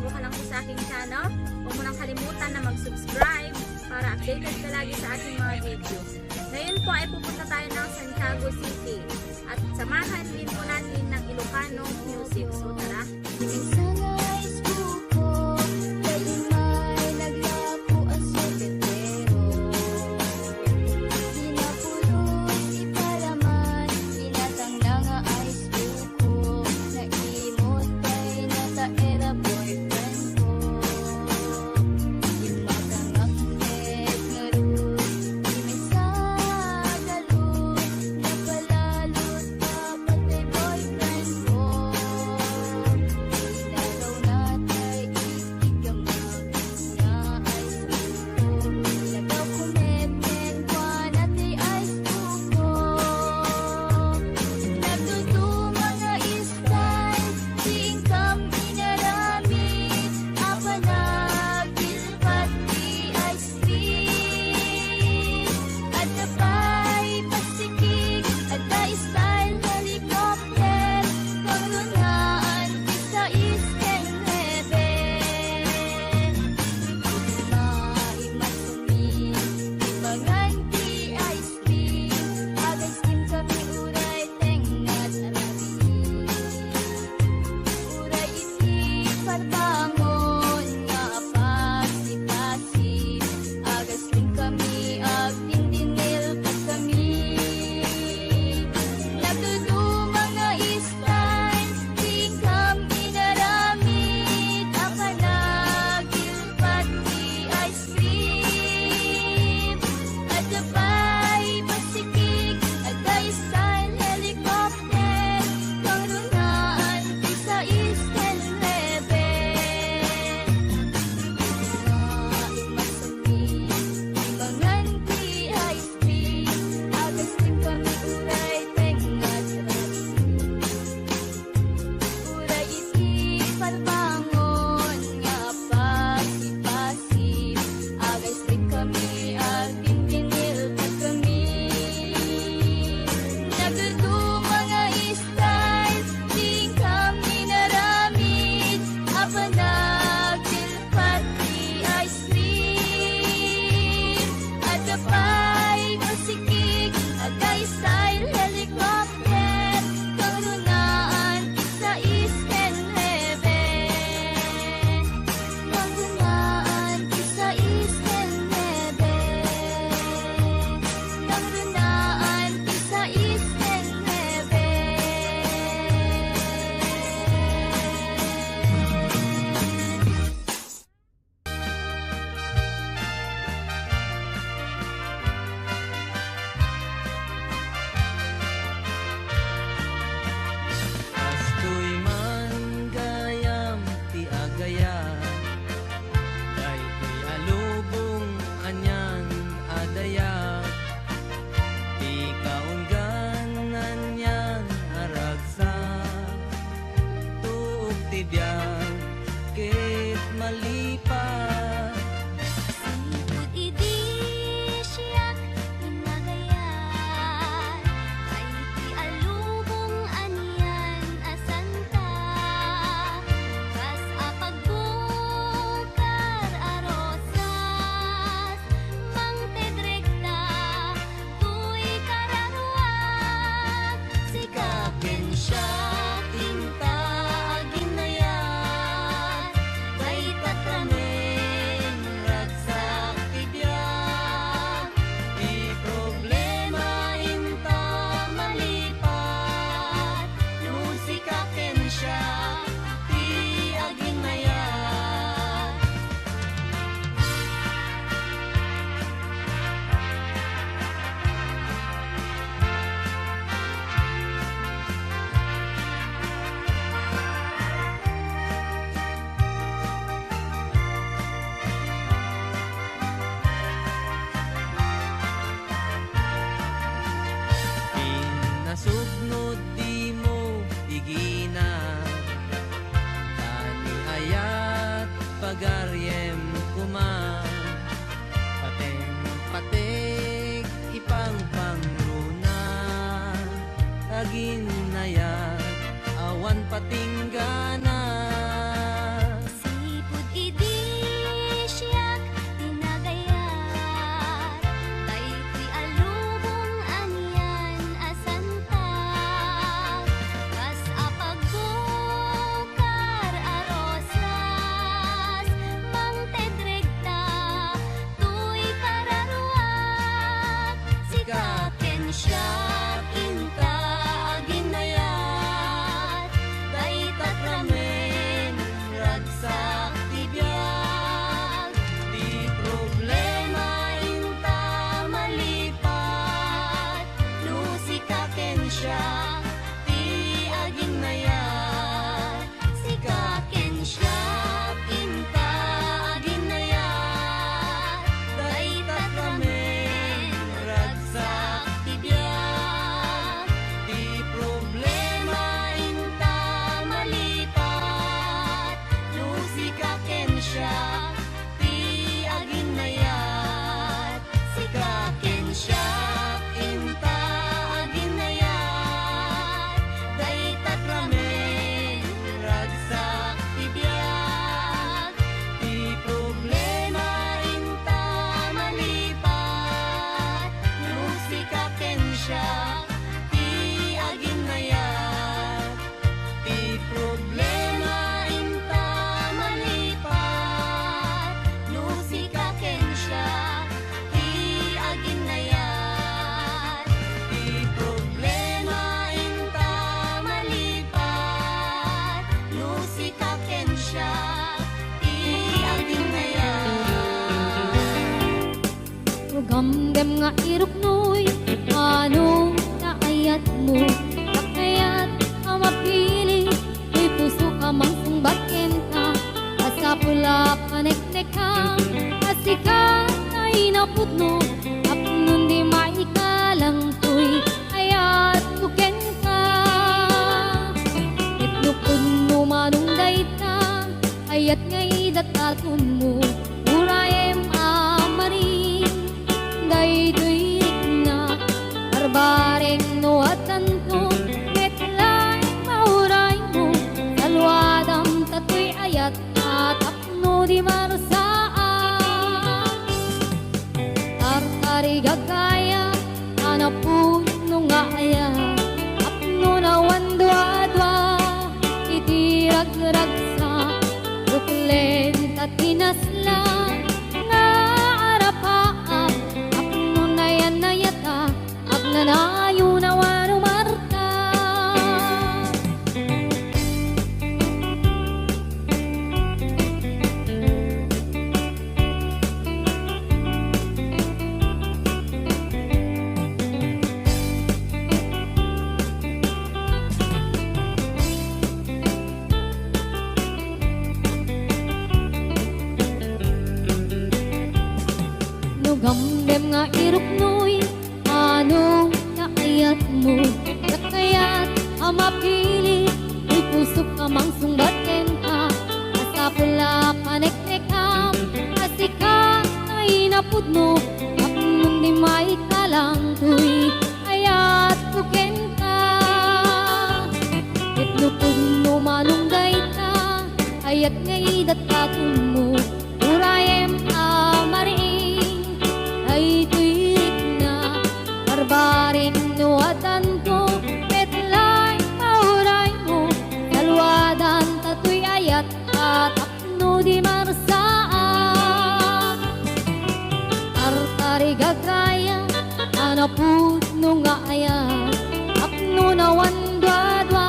bago ka lang po sa aking channel, huwag mo nang kalimutan na mag-subscribe para updated ka lagi sa ating mga video. Ngayon po ay pupunta tayo ng Santiago City at samahan din po natin ng Ilocano music. So tara! ginaya awan patinggana. Nugamgam nga iruknoy, anong naayat mo? Kakayat ka mapili, may puso ka mang sumbakin ka. Asapula panek-nek ka, asikat ay napudno. Apnon di maikalang tuy, ayat buken ka. Itnupod mo manong dayta, ayat ngay datatun mo. Urayem amaring, daytoy na, barbareng no atanto. Metlay mauray mo, salwadam tatoy ayat at apno di marasaan. Tartari gagaya, anapuno nga aya, apno na wandwa-dwa, itirag-ragsa, ruklen tatinasla, nga arapaak, apno na yan na yata, agnanayo na wano marta. Nugamdem nga iruknoy, anong naayat mo? Kakayat amapili, may puso ka mang sumbatin ka. Asapula panek-nek ka, asika ay napudno. Apnon di maikalang tuy, ayat buken ka. Itnupod mo manong dayta, ayat ngay datatun mo. Urayem amaring, daytoy na, barbaring no atanto. Metlay mauray mo, salwadan tatoy ayat at apno di marasaan. Tartari gagaya, anapudno nga ayat, apno na wandwa-dwa,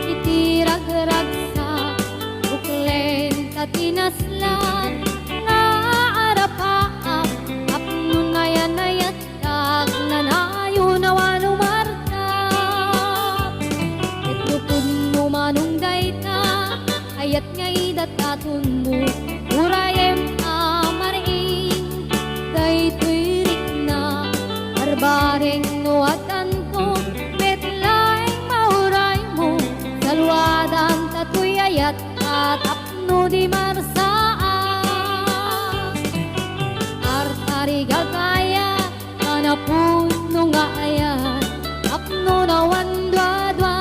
itirag-ragsa, uklen tatinaslan, nga arapaak, apno na yan ayat, agnanayo na wano marta. Itnupod mo manong dayta, ayat ngay datatun mo. Urayem amaring, daytoy na, barbareng no atanto. Metlay mauray mo, salwadan tatoy ayat at apno di marasaan. Artari gagaya, anapuno nga ayat, apno na wandwa-dwa,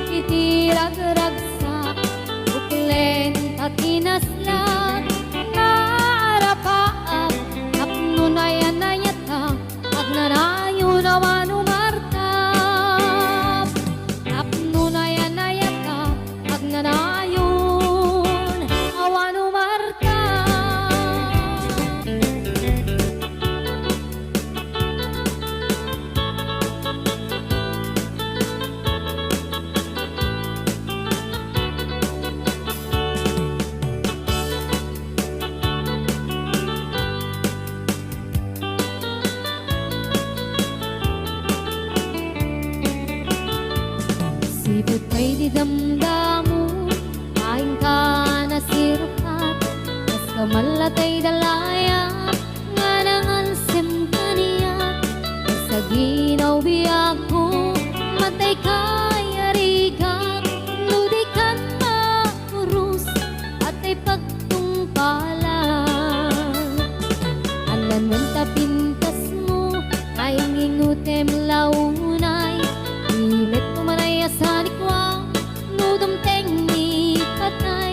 itirag-ragsa, uklen tatinaslan, nga arapaak, apno na yan ayat ka, agnanayo na wano marta. Apno na yan ayat ka, agnanayo na wano marta. Sipot kay di damdamu, kain ka na sirukat, kas kamalatay dalaya, nga nangansim kaniya. Sa ginaw biyag ko, matay kay arigat, ludikan makurus, at ay pagtungpalan. Alan man tapintas mo, ay ngingutem launay, imet pumanay sa likwa, nudom tengni patay.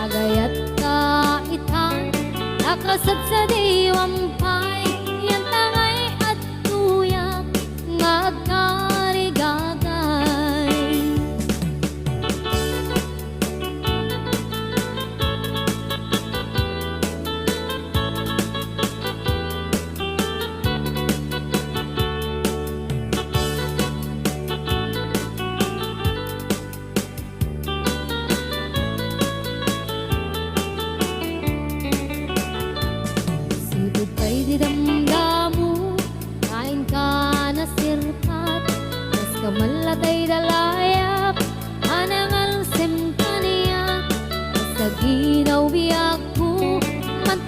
Agayat ka itan, nakasad sa diwampay, yan tangay at tuyak, ngagkarigagay. di damdamin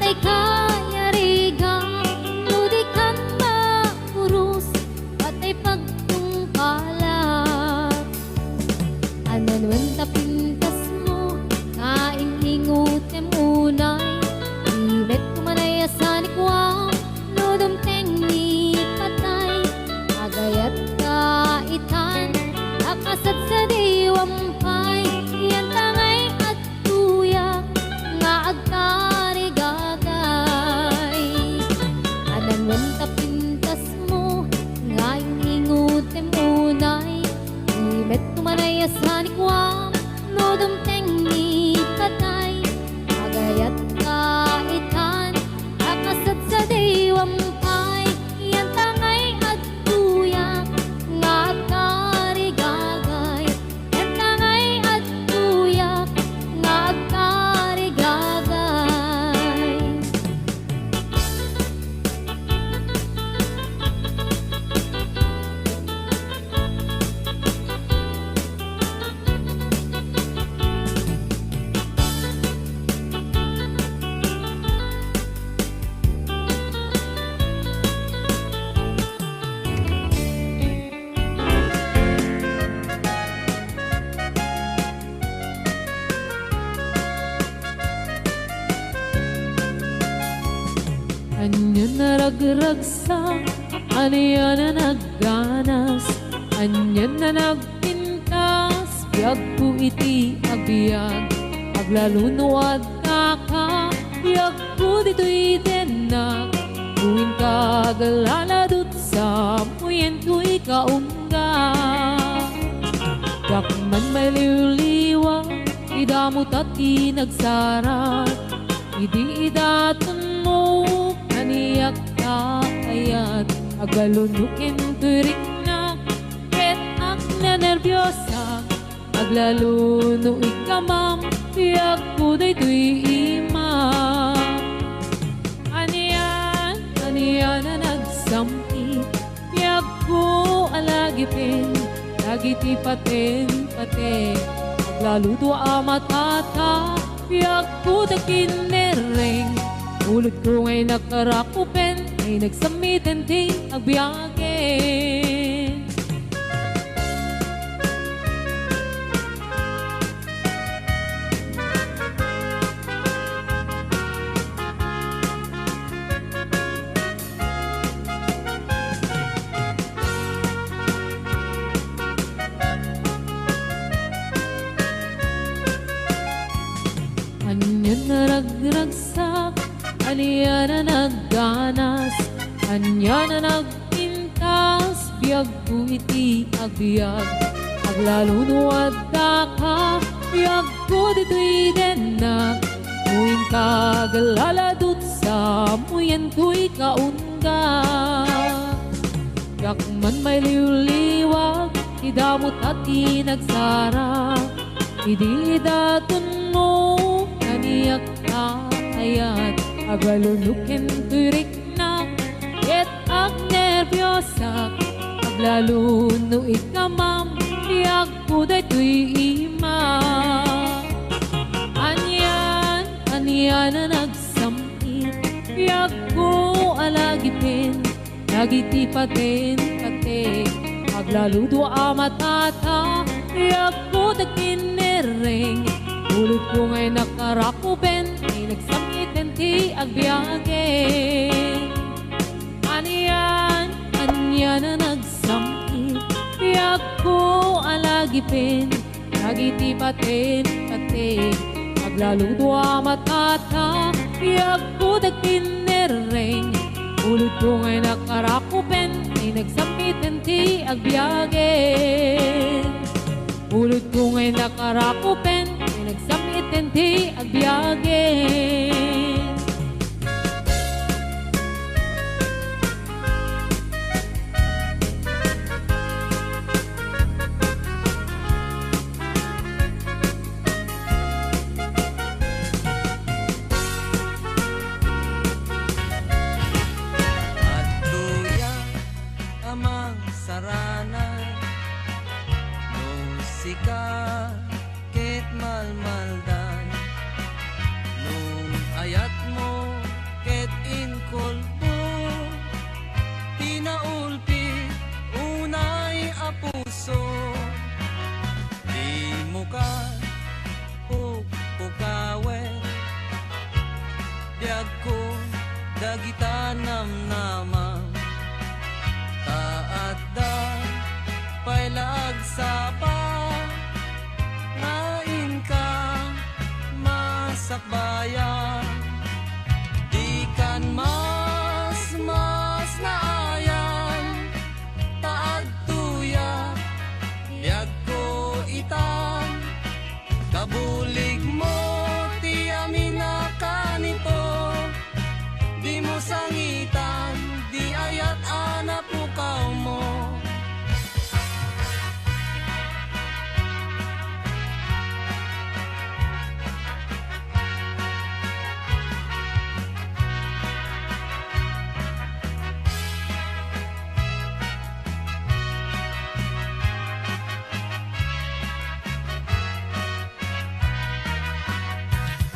May kayarigang ludikan maurus patay pagtungkalat. Ananwen tapintas mo kaing ingutem unay imet kumanay asanik wam nudum tengni patay agayat kaitan akasat sa diwampay yan tangay at tuyak nga agtarigagay. Ananwen tapintas mo nga ingutem unay imet kumanay asanik wam nudum tengni patay agayat kaitan akasat sa diwampay yan tangay at tuyak nga agtarigagay. Yan tangay at tuyak nga agtarigagay. Anya naragragsa, anya na nagganas, anya na nagpintas, biyag ko iti agbyag, aglalunuad ka, biyag ko dito'y denak, tuwing kagaladot sa muyen ko'y kaungga. Dakman may liwliwa, idamot at inagsarat, idi idaton mo, kaniyak kakayat, agalunukin turik na, ket ak na nervyosa, aglaluno ikamam, tiyak ko daytoy imam. Aniyan na nagsampi, tiyak ko alagipin, lagiti paten, aglaluto amatata, tiyak ko dakinereng, ulot ko ngay nakarakupen, ay nagsamitin ting agbyagin. Anya naragragsak, anya na nagganas, anya na nagpintas, biyag ko iti agbyag, aglalunuad ka, biyag ko dito'y denak, muing kagaladot sa muyen ko'y kaungga. Dakman may liwliwag, idamot at inagsara, idi daton mo, kaniyak kakayat, agalunukin turik na, ket ak nervyosa, aglaluno ikamam, tiyak ko daytoy imam. Anya na nagsamit, tiyak ko alagipin, lagiti paten, aglaluto amatata, tiyak ko dakinereng, ulot ko ngay nakarakupen, ay nagsamitin ti agbyagin. Anya na nagsamit, tiyak ko alagipin, lagiti paten, aglaluto amatata, tiyak ko dakinereng, ulot ko ngay nakarakupen, ay nagsamitin ti agbyagin. Ulot ko ngay nakarakupen, ay nagsamitin ti agbyagin. Ket malmaldan nung dagitan namnamam taadda pailag sapa ngain ka masakbayan di kan mas naayan taad tuya biag ko itan kabulig mo ti amin na kanito di mo sangitan di ayat anak pukaw mo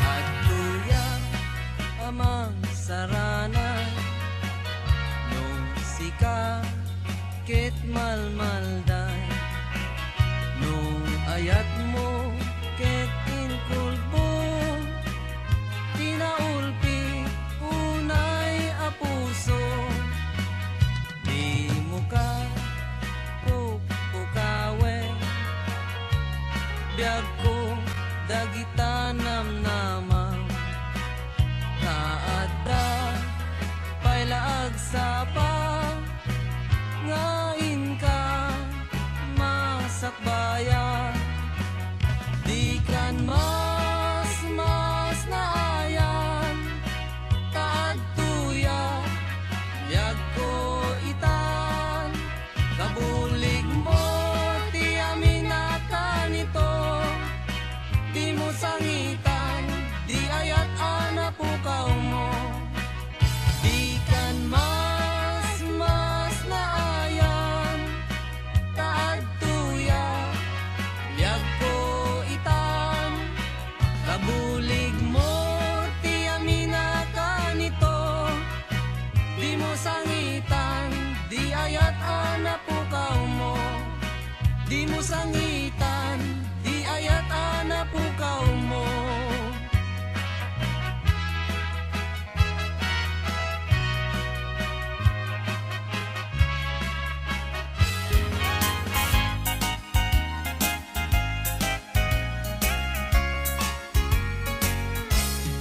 at tuya amang sarana nung sika ket malmalday nung ayat mo ket inkulbo tinaulpi unay apuso di mo ka pukawe biag ko dagitan namnamam naadda pailaag sapa ngain ka masakbayan di kan mas naayan taad tuya biag ko itan kabulig mo ti amin na kanito di mo sangitan di ayat anak pukaw mo di kan mas naayan taad tuya biag ko itan kabulig mo ti amin na kanito di mo sangitan di ayat anak pukaw mo di mo sangitan di ayat anak pukaw mo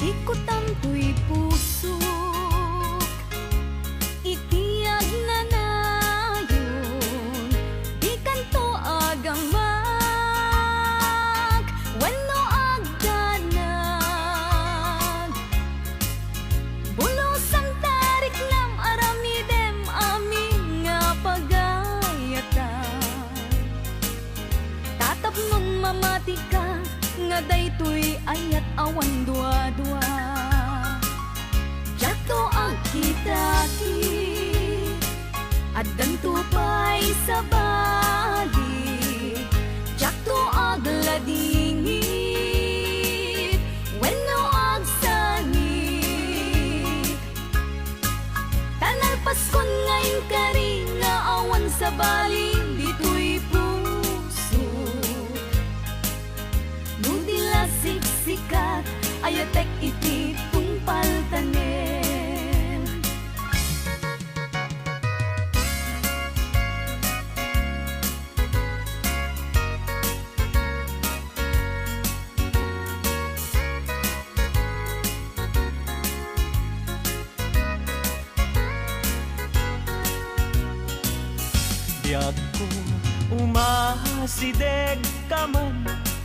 Ikot ang tuy puso, itiyag na nayon, di kanto agang mag, wano agdanag. Bulos ang tarik ng aramidem, aming nga pagayatan. Tatapnon mamati ka, nga daytoy ayat awan dua-dua. Jato ang kitaki at ganto pa'y sa balik. Jato ang ladingit wenno ang sangit. Tanal Paskon ngayon kari nga awan sa baling dito'y puso. Nudila siksikat ayatek iti tungpal tanem. biag ko umasideg ka man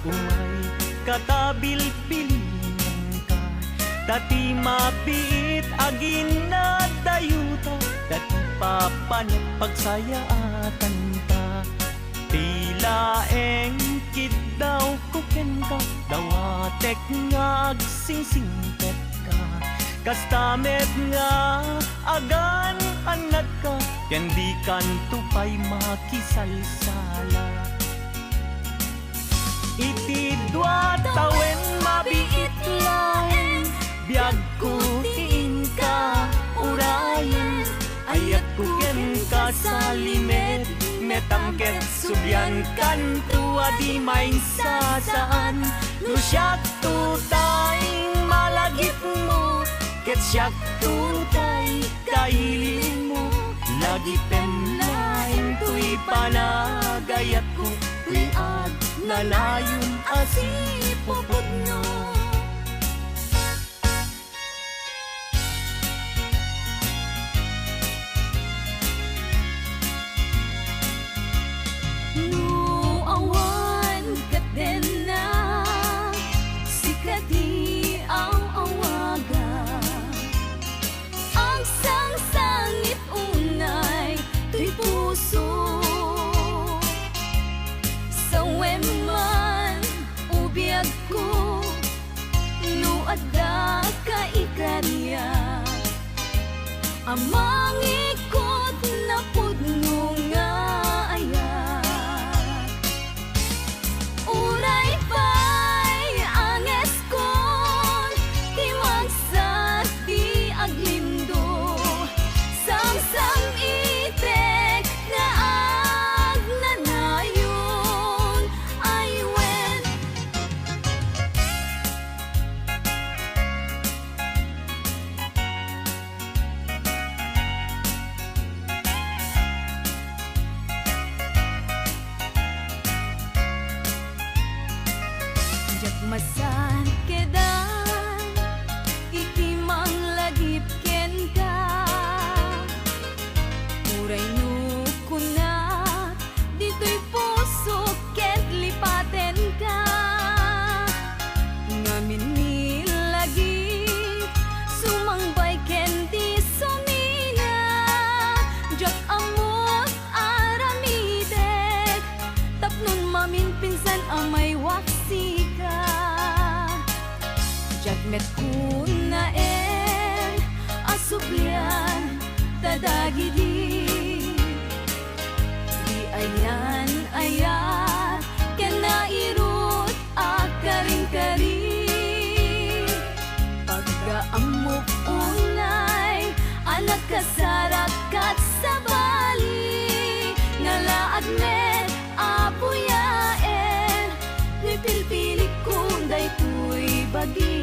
umay katabil-bilingan ka dati mabiit agin na dayuta dati papanat pagsayaatan ta tila engkid daw kuken ka dawatek nga agsingsingpet ka kastamet nga agan anad ka yan di kan tupay makisalsala iti dua tawen mabiit lain biag ko tiin ka urayan ayat kuken ka sa limet metangket subyan kan tua di main sasaan lusyak tu taing malagip mo ket siyak tutay kailin mo lagi penlain tuy panagayat ko tuy ad nalayon asipupod no. Ada kaikarya amang ikot na pudno nga ayat uray pa'y anges kon di magsat di aglindo sang itek nga agnanayon ay wen. Masan kedan ikimang lagip ken ka uray no kunat dito'y puso ket lipaten ka ngamin ni lagip sumangbay ken di sumina jak amot aramidek tapnon mamin pinsan amay waksi Jagmet kuna asublian tadagidi di ayan ayat kena irut akaring-kari pagkaamok unay anak kasarakat sa bali ngalaad met apuyaen ni pilpilik kunday tuy bagi.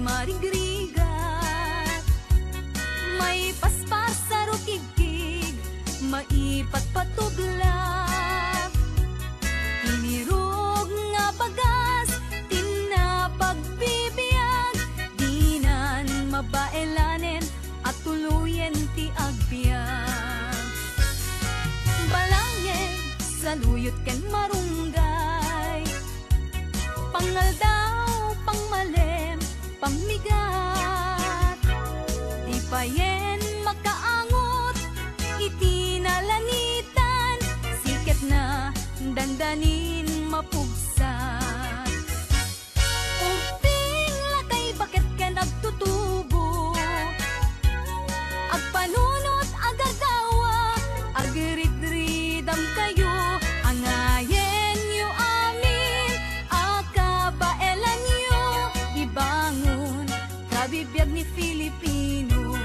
Marigrigat may paspas sa rukigig maipat patuglap inirog nga bagas tinapagbibiyag dinan mabaelanen at tuluyen ti agbyag balangin sa luyot ken marunggay pangaldaw pangmalem pamigat di payen makaangot itinalanitan siket na dandanin mapugsan uping lakay bakit ken agtutubo agpanunot agagawa agridridam kayo angayen yu amin akabaelan yu ibangon kabibiyag ni Filipino.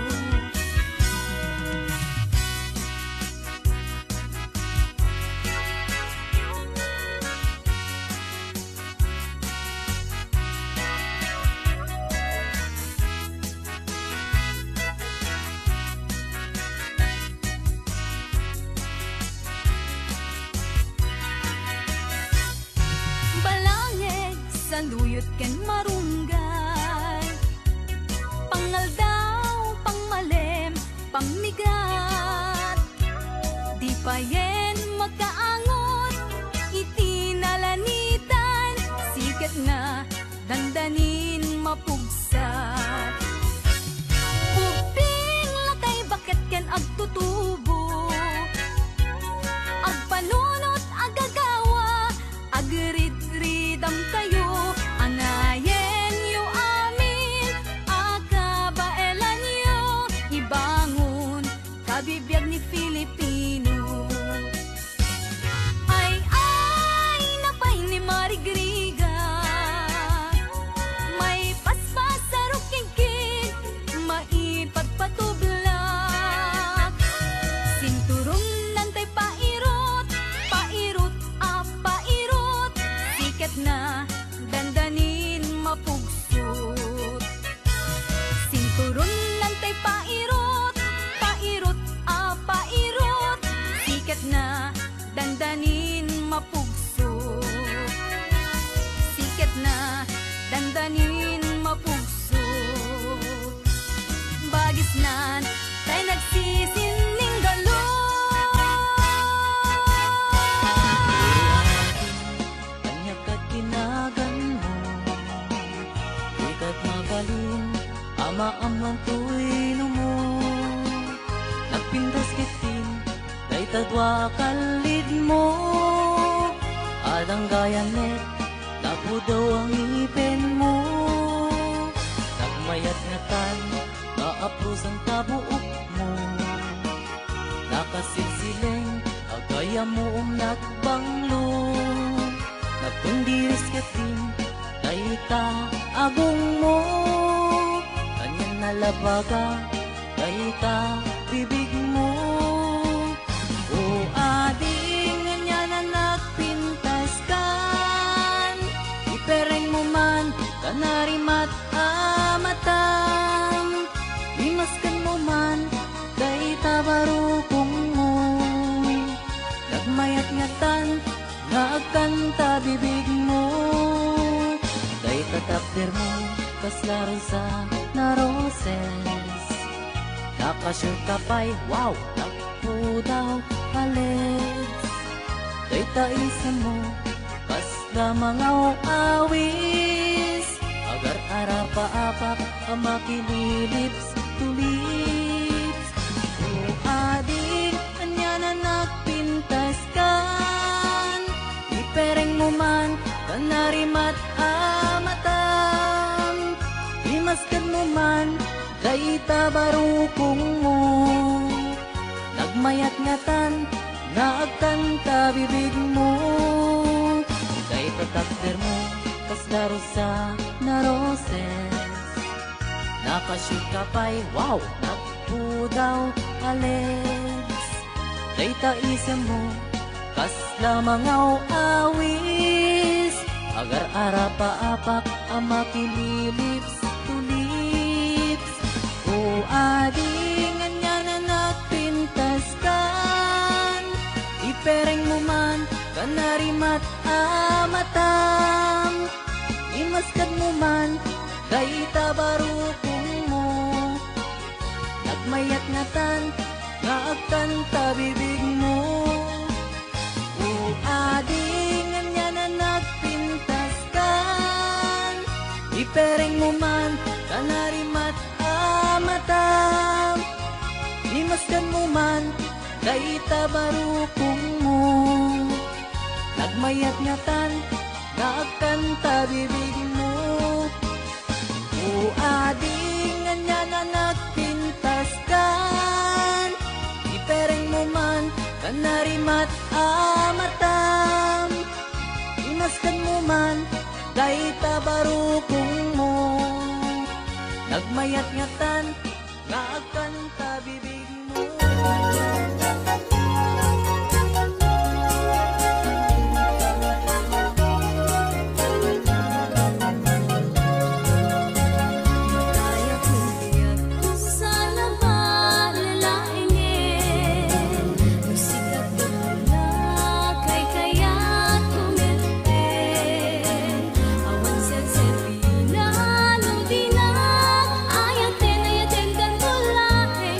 Balangeg sa luyot ken marunggay pangaldaw pangmalem pamigat di payen makaangot itinalanitan siket na dandanin mapugsat uping lakay bakit ken agtutubo agpanunot agagawa agrid-ridam kayo angayen yu amin akabaelan yu ibangon kabibiyag ni Filipino ay napay ni Marigriga may paspas sa rukigig maipagpatublak maamang tuwino mo. Nagpintas kitin, day tadwa kalid mo. Adang gayanet, tapo daw ang ipin mo. Nagmayat nga tan, kaapros ang tabuok mo. Nakasilsileng, agaya mo nagbanglo. Nagpundiris katin, dayta agong mo. Kanyan nalabaga, dayta bibig mo. O ading nga na nagpintas kan, ipereng mo man, kanarimat amatan. Imaskan mo man, dayta barukong mo. Nagmayat ngatan, nagkanta bibig mo. Dayta tapder mo, kaslaro sa naroses. Nakasure ka pa'y, wow, naku daw kalets. Dayta isa mo, kasla mga awis. Agar arapa apak, amakililips to lips. O adik, anya na nagpintas kan. Ipereng mo man, kanarimat amatam. Imaskan mo man, dayta barukong mo. Nagmayat ngatan, naagkanta bibig mo. Dayta takder mo, kaslaro sa naroses. Nakashoot ka pa'y, wow, nagpudaw kalets. Dayta isa mo, kasla mga awis. Agar arapa apak, amakililips to lips. O ading anya na nagpintas kan, ipereng mo man, kanarimat amatam. Imaskan mo man, dayta barukong mo. Nagmayat ngatan, naagkanta bibig mo. O ading anya na nagpintas kan, ipereng mo man, kanarimat amatam. Imaskan mo man, dayta barukong mo. Nagmayat ngatan, naagkanta bibig mo. O ading anya na nagpintas kan, ipereng mo man, kanarimat amatam. Imaskan mo man, dayta barukong mo. Nagmayat ngatan, naagkanta bibig mo. Sana malalaingin, musikat na kay kaya tumilpin. Awan ser pinalo di na ayaten ayaten kan tulahe.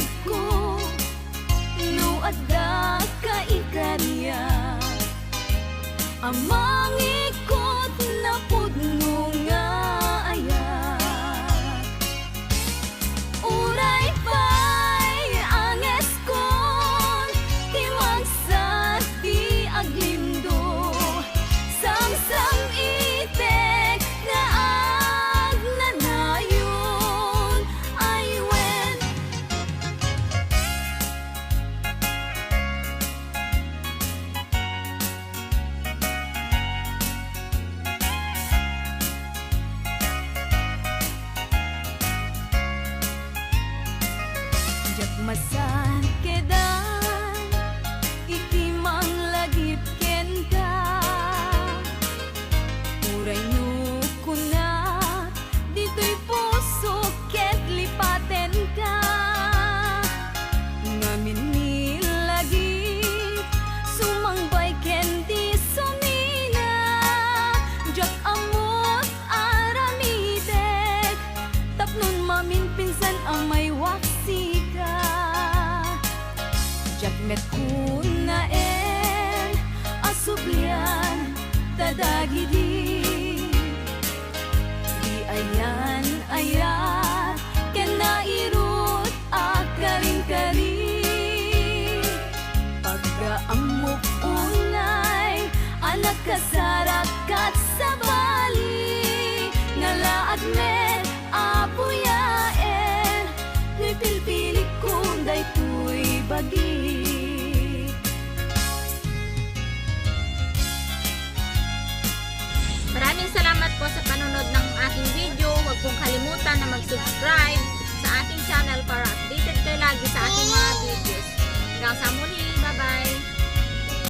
pagkatag ko, no adda ka ikarya. Amang ikot na pudno nga ayat. Uray pa'y anges kon, timang sa di aglindo. Samsam itek nga agnanayon ay wen. Jak masan kedan, ikimang lagip ken ka. Uray no kunat, dito'y puso ket lipaten ka. Ngamin nilagip, sumangbay ken di sumina. Jak amot aramidek, tapnon mamin pinsan amay waksi ka. Jak met kunaen, asublian, tadagidi. Di ayan ayat, ken nairut akarin-kari. Pagkaamok unay, anak kasarakat sa bali. Nalaag met apuyaen, nu'y pilpilik kung daytoy bagi. Maraming salamat po sa panonood ng aking video. Huwag pong kalimutan na mag-subscribe sa aking channel para updated kayo lagi sa aking mga videos. Hanggang sa muli, bye-bye!